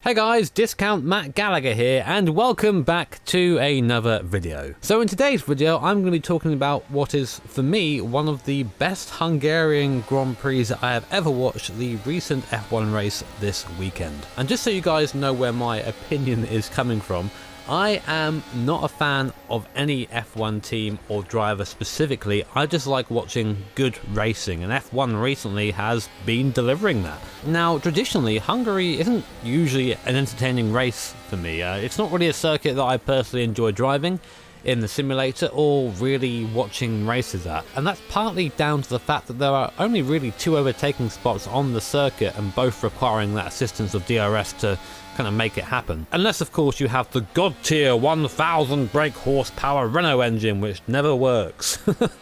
Hey guys, Discount Matt Gallagher here, and welcome back to another video. So in today's video, I'm going to be talking about what is, for me, one of the best Hungarian Grand Prix that I have ever watched, the recent F1 race this weekend. And just so you guys know where my opinion is coming from, I am not a fan of any F1 team or driver specifically. I just like watching good racing, and F1 recently has been delivering that. Now, traditionally, Hungary isn't usually an entertaining race for me. It's not really a circuit that I personally enjoy driving in the simulator or really watching races at, and that's partly down to the fact that there are only really two overtaking spots on the circuit, and both requiring that assistance of DRS to kind of make it happen. Unless of course you have the god tier 1000 brake horsepower Renault engine, which never works.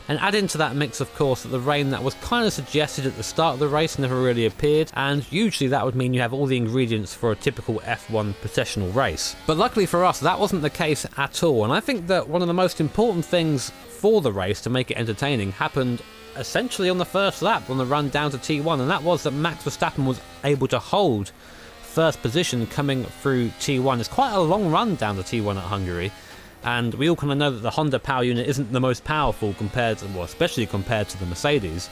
And add into that mix of course that the rain that was kind of suggested at the start of the race never really appeared, and usually that would mean you have all the ingredients for a typical F1 processional race. But luckily for us, that wasn't the case at all, and I think that one of the most important things for the race to make it entertaining happened essentially on the first lap on the run down to T1, and that was that Max Verstappen was able to hold first position coming through T1. It's quite a long run down to T1 at Hungary, and we all kind of know that the Honda power unit isn't the most powerful compared to, well, especially compared to the Mercedes.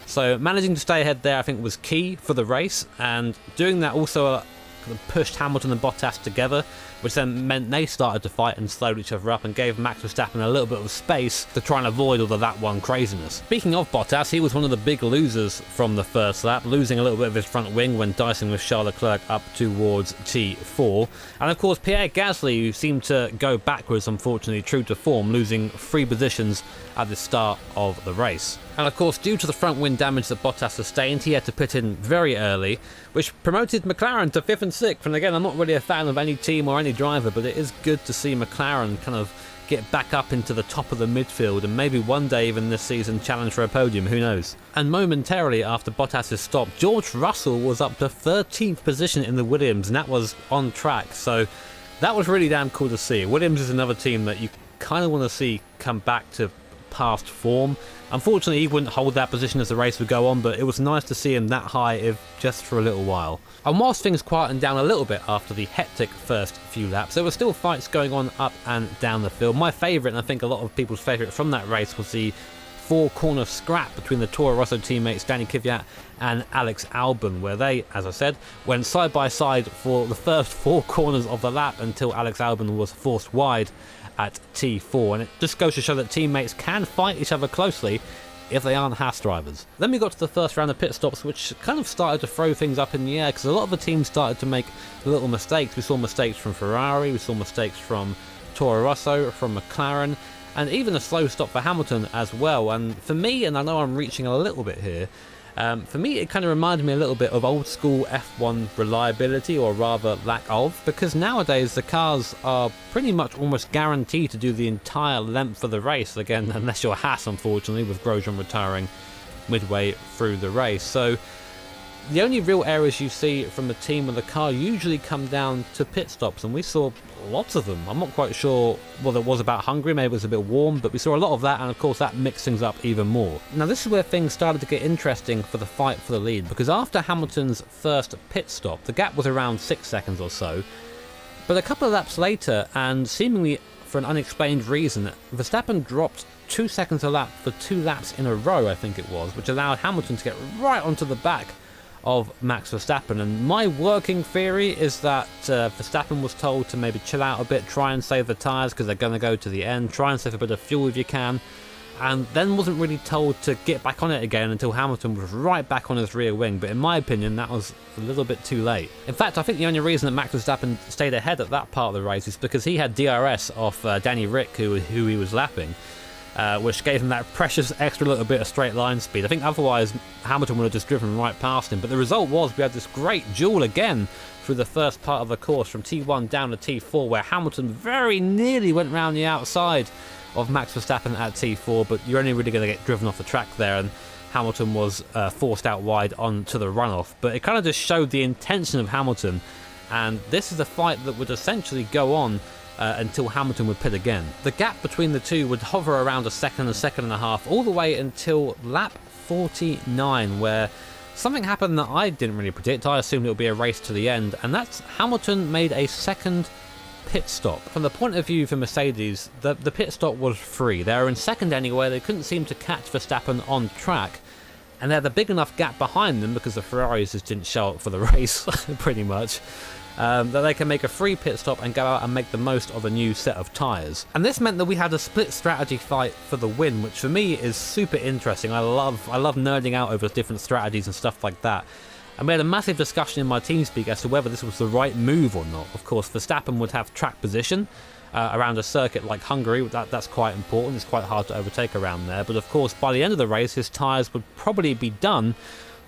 So managing to stay ahead there I think was key for the race, and doing that also kind of pushed Hamilton and Bottas together, which then meant they started to fight and slowed each other up and gave Max Verstappen a little bit of space to try and avoid all of that one craziness. Speaking of Bottas, he was one of the big losers from the first lap, losing a little bit of his front wing when dicing with Charles Leclerc up towards T4. And of course Pierre Gasly, who seemed to go backwards, unfortunately true to form, losing 3 positions at the start of the race. And of course, due to the front wing damage that Bottas sustained, he had to pit in very early, which promoted McLaren to 5th and 6th. And again, I'm not really a fan of any team or any driver, but it is good to see McLaren kind of get back up into the top of the midfield, and maybe one day even this season challenge for a podium, who knows. And momentarily after Bottas' stop, George Russell was up to 13th position in the Williams, and that was on track, so that was really damn cool to see. Williams is another team that you kind of want to see come back to past form. Unfortunately, he wouldn't hold that position as the race would go on, but it was nice to see him that high, if just for a little while. And whilst things quietened down a little bit after the hectic first few laps, there were still fights going on up and down the field. My favourite, and I think a lot of people's favourite from that race, was the 4-corner scrap between the Toro Rosso teammates Danny Kvyat and Alex Albon, where they, as I said, went side by side for the first 4 corners of the lap until Alex Albon was forced wide at T4, and it just goes to show that teammates can fight each other closely if they aren't Haas drivers. Then we got to the first round of pit stops, which kind of started to throw things up in the air because a lot of the teams started to make little mistakes. We saw mistakes from Ferrari, we saw mistakes from Toro Rosso, from McLaren, and even a slow stop for Hamilton as well. And for me, and I know I'm reaching a little bit here, for me it kind of reminded me a little bit of old school F1 reliability, or rather lack of, because nowadays the cars are pretty much almost guaranteed to do the entire length of the race, again unless you're Haas unfortunately, with Grosjean retiring midway through the race. So the only real errors you see from the team and the car usually come down to pit stops, and we saw lots of them. I'm not quite sure what it was about Hungary, maybe it was a bit warm, but we saw a lot of that, and of course that mixed things up even more. Now this is where things started to get interesting for the fight for the lead, because after Hamilton's first pit stop, the gap was around 6 seconds or so, but a couple of laps later, and seemingly for an unexplained reason, Verstappen dropped 2 seconds a lap for 2 laps in a row, I think it was, which allowed Hamilton to get right onto the back of Max Verstappen. And my working theory is that Verstappen was told to maybe chill out a bit, try and save the tyres because they're going to go to the end, try and save a bit of fuel if you can, and then wasn't really told to get back on it again until Hamilton was right back on his rear wing. But in my opinion, that was a little bit too late. In fact, I think the only reason that Max Verstappen stayed ahead at that part of the race is because he had DRS off Danny Rick, who he was lapping, which gave him that precious extra little bit of straight line speed. I think otherwise Hamilton would have just driven right past him, but the result was we had this great duel again through the first part of the course from T1 down to T4, where Hamilton very nearly went round the outside of Max Verstappen at T4, but you're only really going to get driven off the track there, and Hamilton was forced out wide onto the runoff. But it kind of just showed the intention of Hamilton, and this is a fight that would essentially go on until Hamilton would pit again. The gap between the two would hover around a second and a half, all the way until lap 49, where something happened that I didn't really predict. I assumed it would be a race to the end, and that's Hamilton made a second pit stop. From the point of view for Mercedes, the pit stop was free. They were in second anyway, they couldn't seem to catch Verstappen on track, and they had a big enough gap behind them because the Ferraris just didn't show up for the race, pretty much, that they can make a free pit stop and go out and make the most of a new set of tyres. And this meant that we had a split strategy fight for the win, which for me is super interesting. I love nerding out over different strategies and stuff like that. And we had a massive discussion in my TeamSpeak as to whether this was the right move or not. Of course, Verstappen would have track position around a circuit like Hungary. That's quite important. It's quite hard to overtake around there. But of course, by the end of the race, his tyres would probably be done,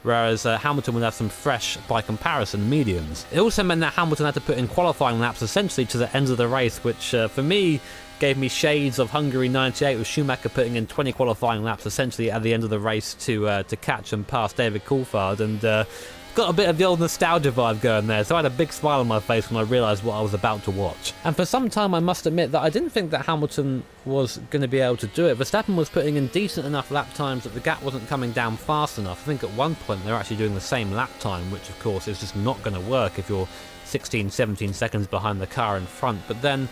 whereas Hamilton would have some fresh, by comparison, mediums. It also meant that Hamilton had to put in qualifying laps essentially to the end of the race, which for me gave me shades of Hungary 98, with Schumacher putting in 20 qualifying laps essentially at the end of the race to catch and pass David Coulthard, and got a bit of the old nostalgia vibe going there, so I had a big smile on my face when I realised what I was about to watch. And for some time I must admit that I didn't think that Hamilton was going to be able to do it. Verstappen was putting in decent enough lap times that the gap wasn't coming down fast enough. I think at one point they were actually doing the same lap time, which of course is just not going to work if you're 16, 17 seconds behind the car in front. But then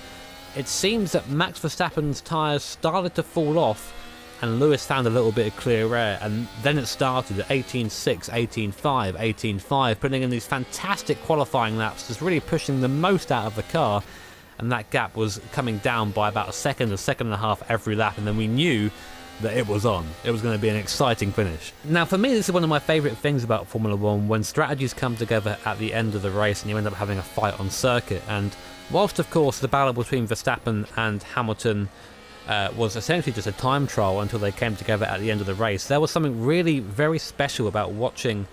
it seems that Max Verstappen's tyres started to fall off, and Lewis found a little bit of clear air, and then it started at 18.6, 18.5, 18.5, putting in these fantastic qualifying laps, just really pushing the most out of the car, and that gap was coming down by about a second and a half every lap, and then we knew that it was on. It was going to be an exciting finish. Now for me, this is one of my favourite things about Formula 1, when strategies come together at the end of the race and you end up having a fight on circuit. And whilst of course the battle between Verstappen and Hamilton was essentially just a time trial until they came together at the end of the race, there was something really very special about watching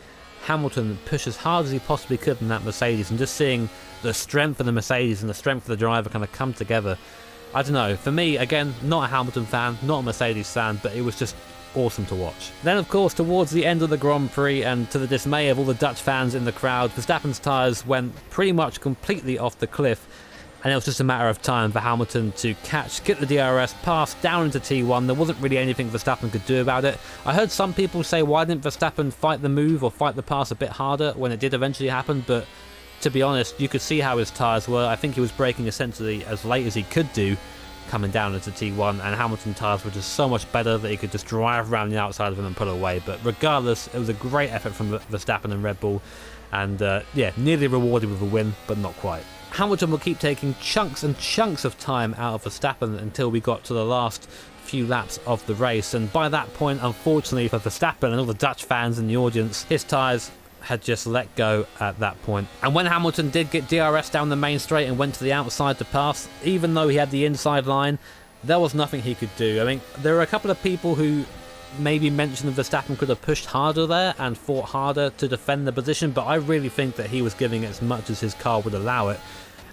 Hamilton push as hard as he possibly could in that Mercedes, and just seeing the strength of the Mercedes and the strength of the driver kind of come together. I don't know, for me, again, not a Hamilton fan, not a Mercedes fan, but it was just awesome to watch. Then of course, towards the end of the Grand Prix, and to the dismay of all the Dutch fans in the crowd, Verstappen's tyres went pretty much completely off the cliff, and it was just a matter of time for Hamilton to catch, get the DRS, pass down into T1. There wasn't really anything Verstappen could do about it. I heard some people say, why didn't Verstappen fight the move or fight the pass a bit harder when it did eventually happen, but to be honest, you could see how his tyres were. I think he was braking essentially as late as he could do coming down into T1, and Hamilton's tyres were just so much better that he could just drive around the outside of him and pull away. But regardless, it was a great effort from Verstappen and Red Bull, and yeah, nearly rewarded with a win, but not quite. Hamilton will keep taking chunks and chunks of time out of Verstappen until we got to the last few laps of the race, and by that point, unfortunately for Verstappen and all the Dutch fans in the audience, his tyres had just let go at that point. And when Hamilton did get DRS down the main straight and went to the outside to pass, even though he had the inside line, there was nothing he could do. I mean, there were a couple of people who maybe mentioned that Verstappen could have pushed harder there and fought harder to defend the position, but I really think that he was giving as much as his car would allow it,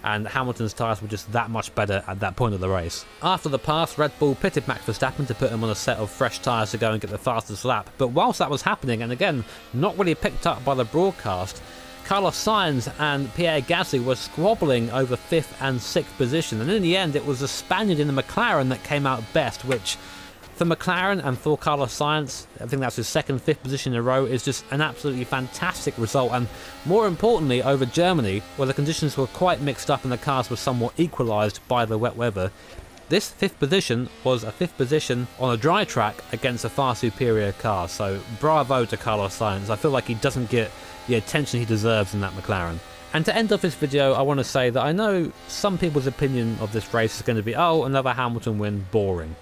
and Hamilton's tyres were just that much better at that point of the race. After the pass, Red Bull pitted Max Verstappen to put him on a set of fresh tyres to go and get the fastest lap, but whilst that was happening, and again, not really picked up by the broadcast, Carlos Sainz and Pierre Gasly were squabbling over 5th and 6th position, and in the end it was the Spaniard in the McLaren that came out best, which for McLaren and for Carlos Sainz, I think that's his 2nd, 5th position in a row, is just an absolutely fantastic result. And more importantly, over Germany, where the conditions were quite mixed up and the cars were somewhat equalised by the wet weather, this 5th position was a 5th position on a dry track against a far superior car. So bravo to Carlos Sainz. I feel like he doesn't get the attention he deserves in that McLaren. And to end off this video, I want to say that I know some people's opinion of this race is going to be, oh, another Hamilton win, boring.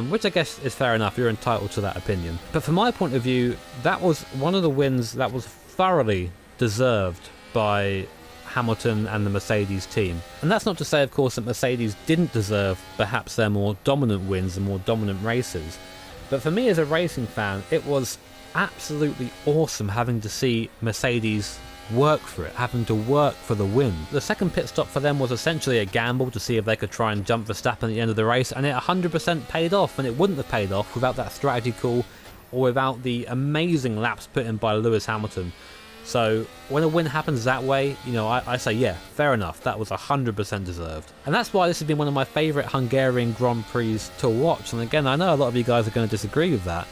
Which I guess is fair enough, you're entitled to that opinion. But from my point of view, that was one of the wins that was thoroughly deserved by Hamilton and the Mercedes team. And that's not to say, of course, that Mercedes didn't deserve perhaps their more dominant wins and more dominant races. But for me as a racing fan, it was absolutely awesome having to see Mercedes work for it, having to work for the win. The second pit stop for them was essentially a gamble to see if they could try and jump Verstappen at the end of the race, and it 100% paid off, and it wouldn't have paid off without that strategy call or without the amazing laps put in by Lewis Hamilton. So when a win happens that way, you know, I say, yeah, fair enough, that was 100% deserved. And that's why this has been one of my favourite Hungarian Grand Prix to watch. And again, I know a lot of you guys are going to disagree with that,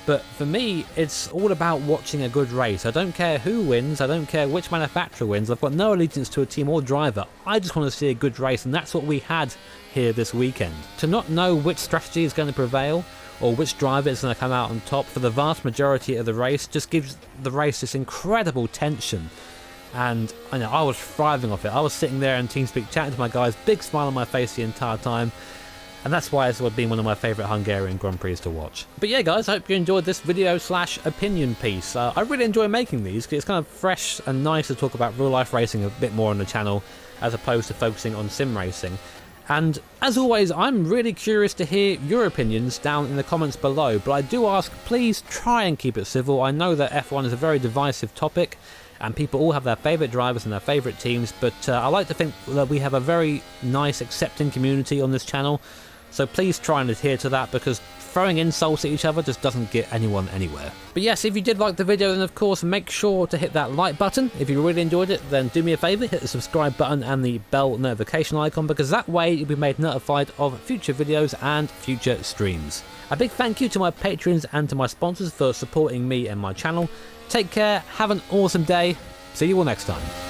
But for me, it's all about watching a good race. I don't care who wins, I don't care which manufacturer wins, I've got no allegiance to a team or driver. I just want to see a good race, and that's what we had here this weekend. To not know which strategy is going to prevail, or which driver is going to come out on top for the vast majority of the race, just gives the race this incredible tension. And I know I was thriving off it. I was sitting there in TeamSpeak chatting to my guys, big smile on my face the entire time. And that's why it's been one of my favourite Hungarian Grand Prix to watch. But yeah guys, I hope you enjoyed this video / opinion piece. I really enjoy making these because it's kind of fresh and nice to talk about real life racing a bit more on the channel as opposed to focusing on sim racing. And as always, I'm really curious to hear your opinions down in the comments below, but I do ask, please try and keep it civil. I know that F1 is a very divisive topic and people all have their favourite drivers and their favourite teams, but I like to think that we have a very nice accepting community on this channel. So please try and adhere to that, because throwing insults at each other just doesn't get anyone anywhere. But yes, if you did like the video, then of course make sure to hit that like button. If you really enjoyed it, then do me a favour, hit the subscribe button and the bell notification icon, because that way you'll be made notified of future videos and future streams. A big thank you to my patrons and to my sponsors for supporting me and my channel. Take care, have an awesome day, see you all next time.